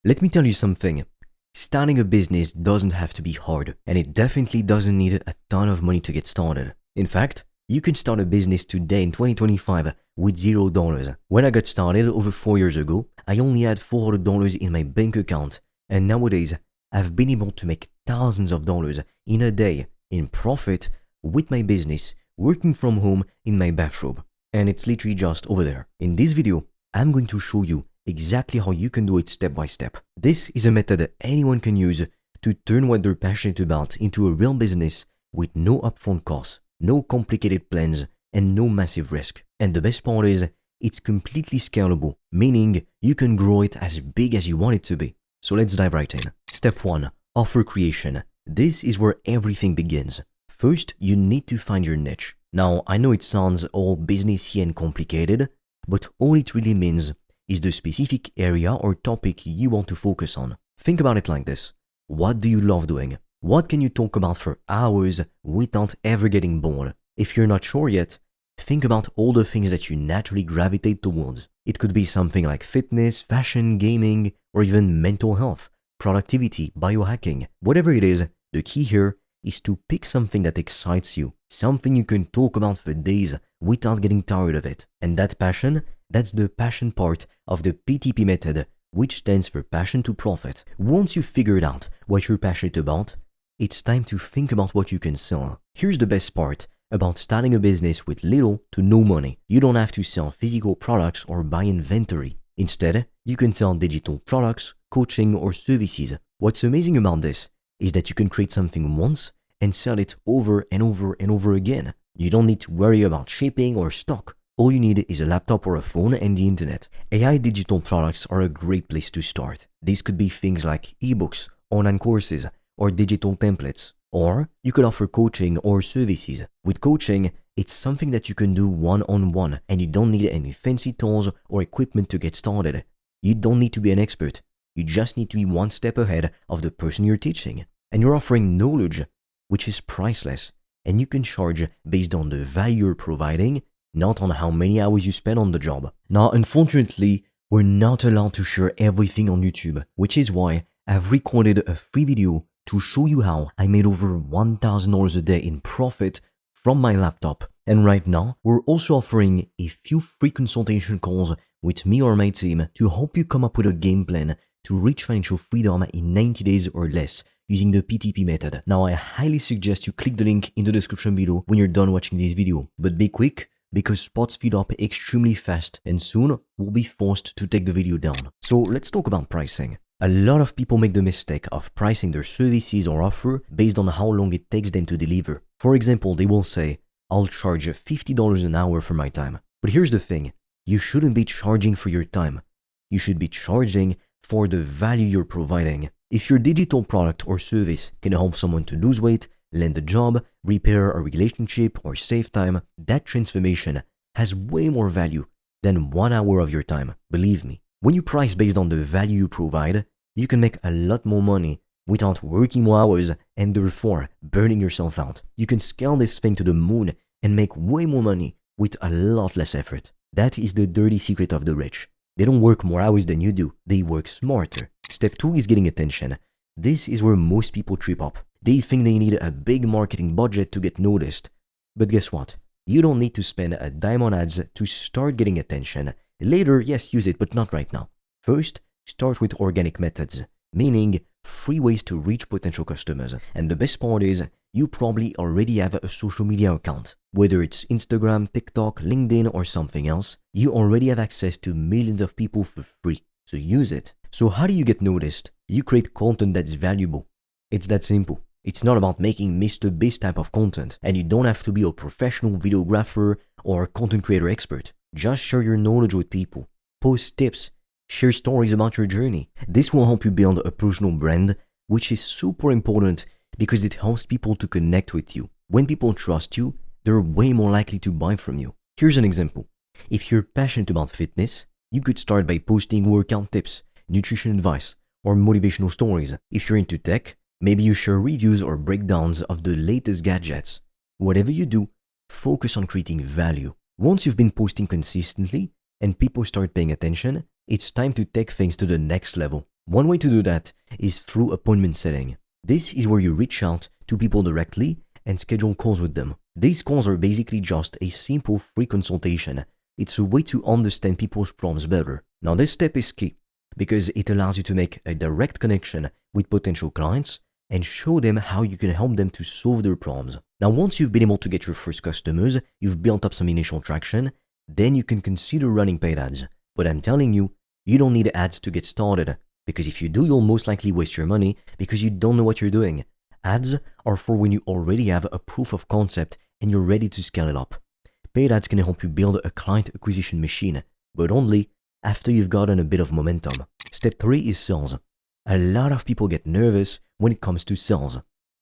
Let me tell you something. Starting a business doesn't have to be hard, and it definitely doesn't need a ton of money to get started. In fact, you can start a business today in 2025 with $0. When I got started over 4 years ago, I only had $400 in my bank account, and nowadays, I've been able to make thousands of dollars in a day in profit with my business, working from home in my bathrobe. And it's literally just over there. In this video, I'm going to show you exactly how you can do it step by step. This is a method that anyone can use to turn what they're passionate about into a real business with no upfront costs, no complicated plans, and no massive risk. And the best part is, it's completely scalable, meaning you can grow it as big as you want it to be. So let's dive right in. Step 1. Offer creation. This is where everything begins. First, you need to find your niche. Now, I know it sounds all businessy and complicated, but all it really means is the specific area or topic you want to focus on. Think about it like this. What do you love doing? What can you talk about for hours without ever getting bored? If you're not sure yet, think about all the things that you naturally gravitate towards. It could be something like fitness, fashion, gaming, or even mental health, productivity, biohacking. Whatever it is, the key here is to pick something that excites you, something you can talk about for days without getting tired of it. And that passion, that's the passion part of the PTP method, which stands for passion to profit. Once you've figured out what you're passionate about, it's time to think about what you can sell. Here's the best part about starting a business with little to no money. You don't have to sell physical products or buy inventory. Instead, you can sell digital products, coaching, or services. What's amazing about this is that you can create something once and sell it over and over and over again. You don't need to worry about shipping or stock. All you need is a laptop or a phone and the internet. AI digital products are a great place to start. These could be things like ebooks, online courses, or digital templates. Or you could offer coaching or services. With coaching, it's something that you can do one-on-one, and you don't need any fancy tools or equipment to get started. You don't need to be an expert. You just need to be one step ahead of the person you're teaching. And you're offering knowledge, which is priceless, and you can charge based on the value you're providing, not on how many hours you spend on the job. Now, unfortunately, we're not allowed to share everything on YouTube, which is why I've recorded a free video to show you how I made over $1,000 a day in profit from my laptop. And right now, we're also offering a few free consultation calls with me or my team to help you come up with a game plan to reach financial freedom in 90 days or less using the PTP method. Now, I highly suggest you click the link in the description below when you're done watching this video. But be quick, because spots fill up extremely fast and soon we'll be forced to take the video down. So let's talk about pricing. A lot of people make the mistake of pricing their services or offer based on how long it takes them to deliver. For example, they will say, I'll charge $50 an hour for my time. But here's the thing, you shouldn't be charging for your time. You should be charging for the value you're providing. If your digital product or service can help someone to lose weight, land a job, repair a relationship, or save time, that transformation has way more value than 1 hour of your time, believe me. When you price based on the value you provide, you can make a lot more money without working more hours and therefore burning yourself out. You can scale this thing to the moon and make way more money with a lot less effort. That is the dirty secret of the rich. They don't work more hours than you do, they work smarter. Step 2 is getting attention. This is where most people trip up. They think they need a big marketing budget to get noticed. But guess what? You don't need to spend a dime on ads to start getting attention. Later, yes, use it, but not right now. First, start with organic methods, meaning free ways to reach potential customers. And the best part is, you probably already have a social media account. Whether it's Instagram, TikTok, LinkedIn, or something else, you already have access to millions of people for free. So use it. So how do you get noticed? You create content that's valuable. It's that simple. It's not about making Mr. Beast type of content, and you don't have to be a professional videographer or content creator expert. Just share your knowledge with people. Post tips. Share stories about your journey. This will help you build a personal brand, which is super important because it helps people to connect with you. When people trust you, they're way more likely to buy from you. Here's an example. If you're passionate about fitness, you could start by posting workout tips, nutrition advice, or motivational stories. If you're into tech, maybe you share reviews or breakdowns of the latest gadgets. Whatever you do, focus on creating value. Once you've been posting consistently and people start paying attention, it's time to take things to the next level. One way to do that is through appointment setting. This is where you reach out to people directly and schedule calls with them. These calls are basically just a simple free consultation. It's a way to understand people's problems better. Now, this step is key because it allows you to make a direct connection with potential clients and show them how you can help them to solve their problems. Now, once you've been able to get your first customers, you've built up some initial traction, then you can consider running paid ads. But I'm telling you, you don't need ads to get started, because if you do, you'll most likely waste your money because you don't know what you're doing. Ads are for when you already have a proof of concept and you're ready to scale it up. Paid ads can help you build a client acquisition machine, but only after you've gotten a bit of momentum. Step 3 is sales. A lot of people get nervous when it comes to sales.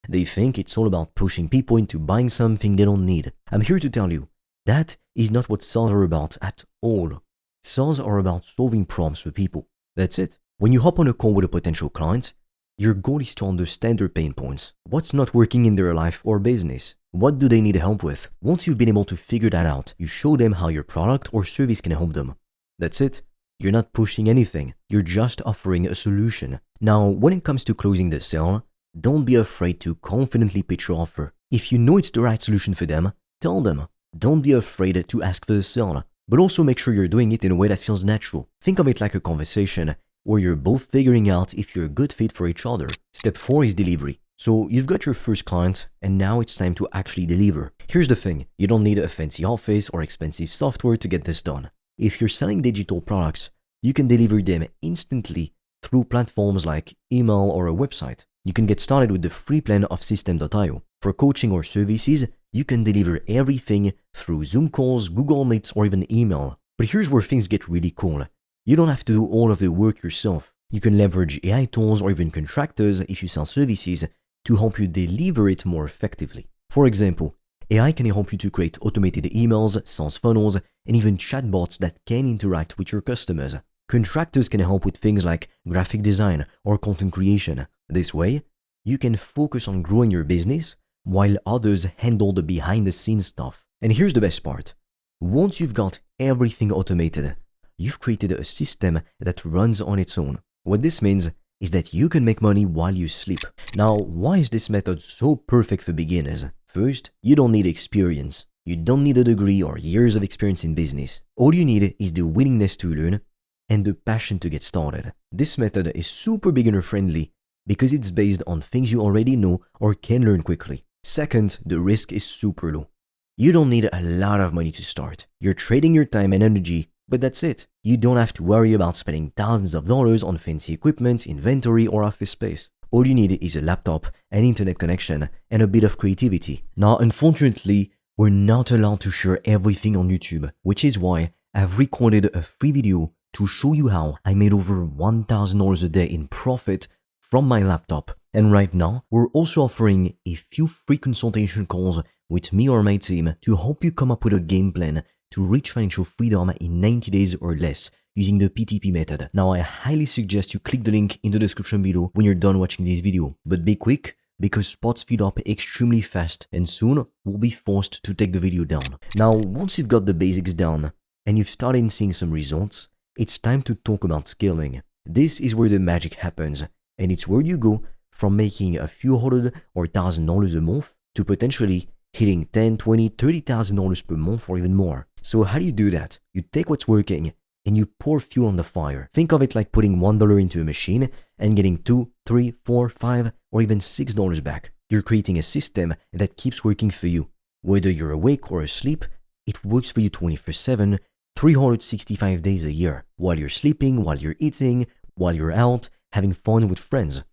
They think it's all about pushing people into buying something they don't need. I'm here to tell you, that is not what sales are about at all. Sales are about solving problems for people. That's it. When you hop on a call with a potential client, your goal is to understand their pain points. What's not working in their life or business? What do they need help with? Once you've been able to figure that out, you show them how your product or service can help them. That's it. You're not pushing anything. You're just offering a solution. Now, when it comes to closing the sale, don't be afraid to confidently pitch your offer. If you know it's the right solution for them, tell them. Don't be afraid to ask for the sale, but also make sure you're doing it in a way that feels natural. Think of it like a conversation where you're both figuring out if you're a good fit for each other. Step 4 is delivery. So you've got your first client and now it's time to actually deliver. Here's the thing, you don't need a fancy office or expensive software to get this done. If you're selling digital products, you can deliver them instantly through platforms like email or a website. You can get started with the free plan of System.io. For coaching or services, you can deliver everything through Zoom calls, Google Meets, or even email. But here's where things get really cool. You don't have to do all of the work yourself. You can leverage AI tools or even contractors if you sell services to help you deliver it more effectively. For example, AI can help you to create automated emails, sales funnels, and even chatbots that can interact with your customers. Contractors can help with things like graphic design or content creation. This way, you can focus on growing your business while others handle the behind-the-scenes stuff. And here's the best part. Once you've got everything automated, you've created a system that runs on its own. What this means is that you can make money while you sleep. Now, why is this method so perfect for beginners? First, you don't need experience. You don't need a degree or years of experience in business. All you need is the willingness to learn and the passion to get started. This method is super beginner friendly because it's based on things you already know or can learn quickly. Second, the risk is super low. You don't need a lot of money to start. You're trading your time and energy, but that's it. You don't have to worry about spending thousands of dollars on fancy equipment, inventory, or office space. All you need is a laptop, an internet connection, and a bit of creativity. Now, unfortunately, we're not allowed to share everything on YouTube, which is why I've recorded a free video to show you how I made over $1,000 a day in profit from my laptop. And right now, we're also offering a few free consultation calls with me or my team to help you come up with a game plan to reach financial freedom in 90 days or less using the PTP method. Now, I highly suggest you click the link in the description below when you're done watching this video. But be quick, because spots fill up extremely fast and soon we'll be forced to take the video down. Now, once you've got the basics down and you've started seeing some results, it's time to talk about scaling. This is where the magic happens, and it's where you go from making a few $100 or $1,000 a month to potentially hitting $10,000, $20,000, $30,000 per month or even more. So how do you do that? You take what's working and you pour fuel on the fire. Think of it like putting $1 into a machine and getting $2, $3, $4, $5, or even $6 back. You're creating a system that keeps working for you. Whether you're awake or asleep, it works for you 24/7, 365 days a year, while you're sleeping, while you're eating, while you're out, having fun with friends.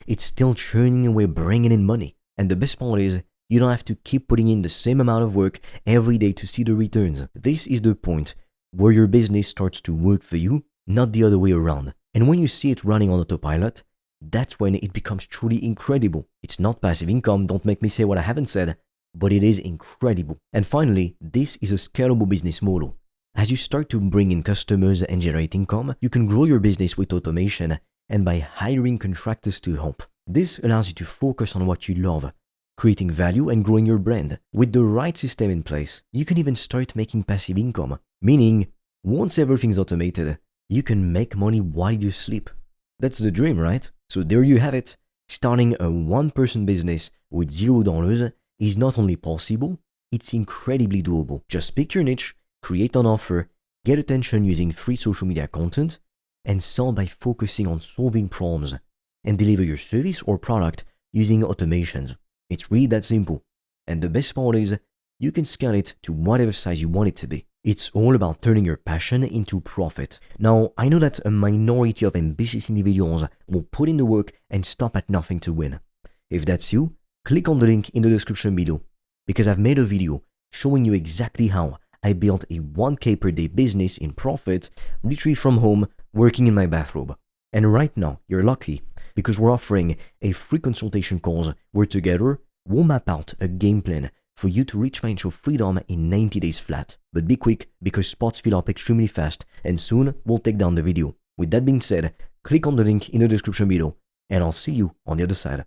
It's still churning away, bringing in money. And the best part is, you don't have to keep putting in the same amount of work every day to see the returns. This is the point where your business starts to work for you, not the other way around. And when you see it running on autopilot, that's when it becomes truly incredible. It's not passive income, don't make me say what I haven't said, but it is incredible. And finally, this is a scalable business model. As you start to bring in customers and generate income, you can grow your business with automation and by hiring contractors to help. This allows you to focus on what you love, creating value and growing your brand. With the right system in place, you can even start making passive income, meaning once everything's automated, you can make money while you sleep. That's the dream, right? So there you have it. Starting a one-person business with $0 is not only possible, it's incredibly doable. Just pick your niche, create an offer, get attention using free social media content, and start by focusing on solving problems and deliver your service or product using automations. It's really that simple. And the best part is, you can scale it to whatever size you want it to be. It's all about turning your passion into profit. Now, I know that a minority of ambitious individuals will put in the work and stop at nothing to win. If that's you, click on the link in the description below, because I've made a video showing you exactly how I built a 1K per day business in profit, literally from home, working in my bathrobe. And right now, you're lucky, because we're offering a free consultation course where together, we'll map out a game plan for you to reach financial freedom in 90 days flat. But be quick, because spots fill up extremely fast, and soon we'll take down the video. With that being said, click on the link in the description below, and I'll see you on the other side.